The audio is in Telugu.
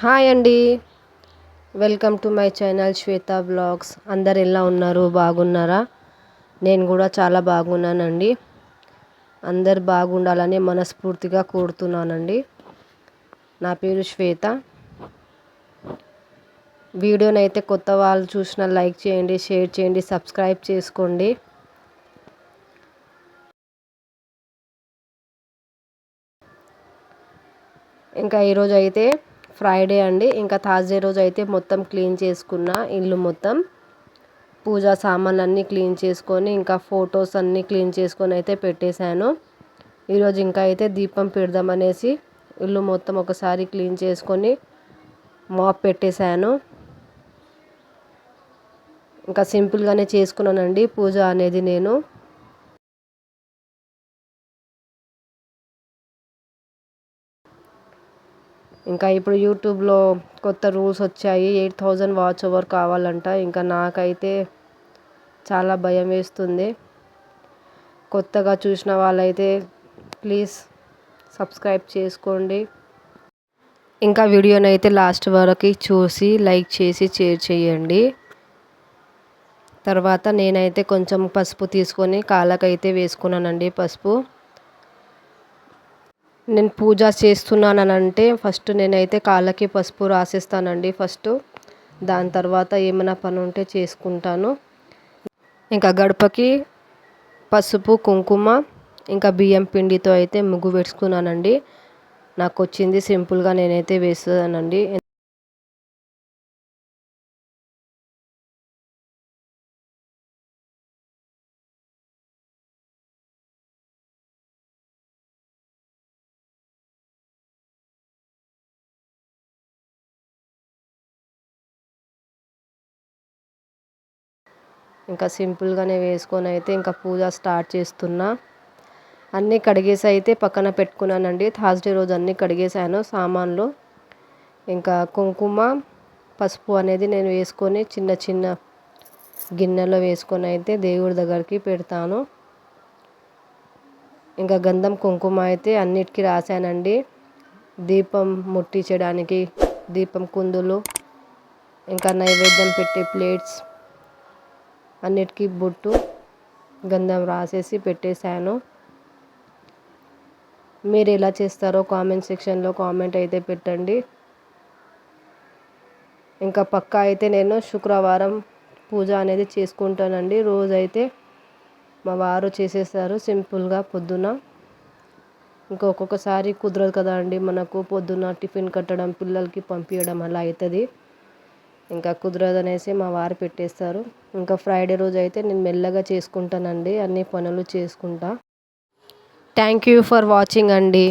హాయ్ అండి. Welcome to my channel Shweta blogs. అందరు ఎలా ఉన్నారు? బాగున్నారా? నేను కూడా చాలా బాగున్నానండి. అందరు బాగుండాలని మనస్ఫూర్తిగా కోరుతున్నానండి. నా పేరు శ్వేత. వీడియోనైతే కొత్త వాళ్ళు చూసిన లైక్ చేయండి, షేర్ చేయండి, సబ్స్క్రైబ్ చేసుకోండి. ఇంకా ఈరోజు అయితే ఫ్రైడే అండి. ఇంకా థర్స్డే రోజు అయితే మొత్తం క్లీన్ చేసుకున్న ఇల్లు మొత్తం, పూజా సామాన్లు అన్నీ క్లీన్ చేసుకొని, ఇంకా ఫొటోస్ అన్నీ క్లీన్ చేసుకొని అయితే పెట్టేశాను. ఈరోజు ఇంకా అయితే దీపం పెడదామనేసి ఇల్లు మొత్తం ఒకసారి క్లీన్ చేసుకొని మాప్ పెట్టేశాను. ఇంకా సింపుల్గానే చేసుకున్నానండి పూజ అనేది నేను. ఇంకా ఇప్పుడు యూట్యూబ్లో కొత్త రూల్స్ వచ్చాయి. 8,000 వాచ్ ఓవర్ కావాలంట. ఇంకా నాకైతే చాలా భయం వేస్తుంది. కొత్తగా చూసిన వాళ్ళైతే ప్లీజ్ సబ్స్క్రైబ్ చేసుకోండి. ఇంకా వీడియోనైతే లాస్ట్ వరకు చూసి లైక్ చేసి షేర్ చేయండి. తర్వాత నేనైతే కొంచెం పసుపు తీసుకొని కాళ్ళకైతే వేసుకున్నానండి. పసుపు నేను పూజ చేస్తున్నానంటే ఫస్ట్ నేనైతే కాళ్ళకి పసుపు రాసేస్తానండి ఫస్ట్. దాని తర్వాత ఏమైనా పని ఉంటే చేసుకుంటాను. ఇంకా గడపకి పసుపు, కుంకుమ, ఇంకా బియ్యం పిండితో అయితే ముగ్గు వేసుకున్నానండి. నాకు వచ్చింది సింపుల్గా నేనైతే వేస్తానండి. ఇంకా సింపుల్గానే వేసుకొని అయితే ఇంకా పూజ స్టార్ట్ చేస్తున్నా. అన్నీ కడిగేసి అయితే పక్కన పెట్టుకున్నానండి. థర్స్డే రోజు అన్నీ కడిగేసాను సామాన్లు. ఇంకా కుంకుమ, పసుపు అనేది నేను వేసుకొని చిన్న చిన్న గిన్నెలో వేసుకొని అయితే దేవుడి దగ్గరికి పెడతాను. ఇంకా గంధం, కుంకుమ అయితే అన్నిటికీ రాశానండి. దీపం ముట్టించడానికి దీపం కుందులు, ఇంకా నైవేద్యం పెట్టే ప్లేట్స్ అన్నిటికీ బొట్టు, గంధం రాసేసి పెట్టేశాను. మీరు ఎలా చేస్తారో కామెంట్ సెక్షన్లో కామెంట్ అయితే పెట్టండి. ఇంకా పక్కా అయితే నేను శుక్రవారం పూజ అనేది చేసుకుంటానండి. రోజైతే మా వారు చేసేస్తారు సింపుల్గా పొద్దున. ఇంకా ఒక్కొక్కసారి కుదరదు కదా అండి మనకు, పొద్దున టిఫిన్ కట్టడం, పిల్లలకి పంపించడం అలా అవుతుంది. ఇంకా కుదరదనేసి మా వారు పెట్టేస్తారు. ఇంకా ఫ్రైడే రోజు అయితే నేను మెల్లగా చేసుకుంటానండి, అన్ని పనులు చేసుకుంటా. థ్యాంక్ యూ ఫర్ వాచింగ్ అండి.